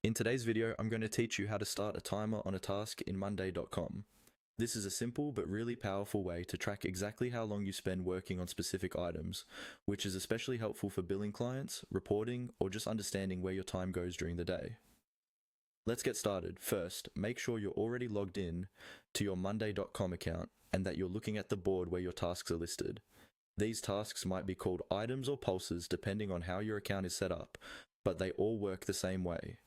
In today's video, I'm going to teach you how to start a timer on a task in Monday.com. This is a simple but really powerful way to track exactly how long you spend working on specific items, which is especially helpful for billing clients, reporting, or just understanding where your time goes during the day. Let's get started. First, make sure you're already logged in to your Monday.com account and that you're looking at the board where your tasks are listed. These tasks might be called items or pulses depending on how your account is set up, but they all work the same way.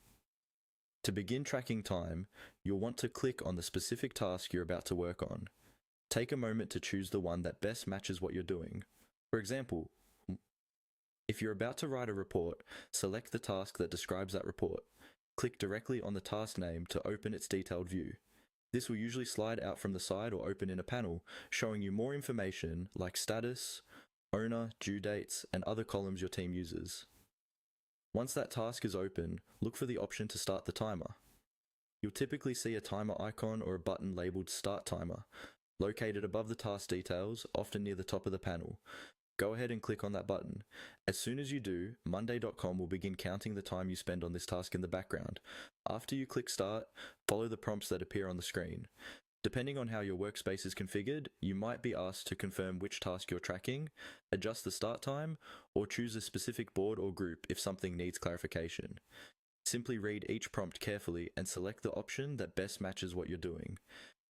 To begin tracking time, you'll want to click on the specific task you're about to work on. Take a moment to choose the one that best matches what you're doing. For example, if you're about to write a report, select the task that describes that report. Click directly on the task name to open its detailed view. This will usually slide out from the side or open in a panel, showing you more information like status, owner, due dates, and other columns your team uses. Once that task is open, look for the option to start the timer. You'll typically see a timer icon or a button labeled Start Timer, located above the task details, often near the top of the panel. Go ahead and click on that button. As soon as you do, Monday.com will begin counting the time you spend on this task in the background. After you click Start, follow the prompts that appear on the screen. Depending on how your workspace is configured, you might be asked to confirm which task you're tracking, adjust the start time, or choose a specific board or group if something needs clarification. Simply read each prompt carefully and select the option that best matches what you're doing.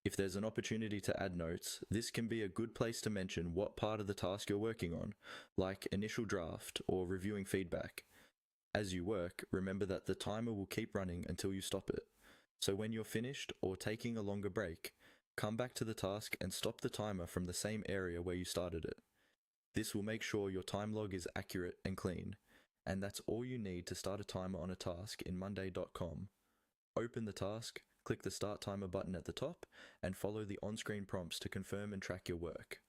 If there's an opportunity to add notes, this can be a good place to mention what part of the task you're working on, like initial draft or reviewing feedback. As you work, remember that the timer will keep running until you stop it. So when you're finished or taking a longer break, come back to the task and stop the timer from the same area where you started it. This will make sure your time log is accurate and clean. And that's all you need to start a timer on a task in Monday.com. Open the task, click the Start Timer button at the top, and follow the on-screen prompts to confirm and track your work.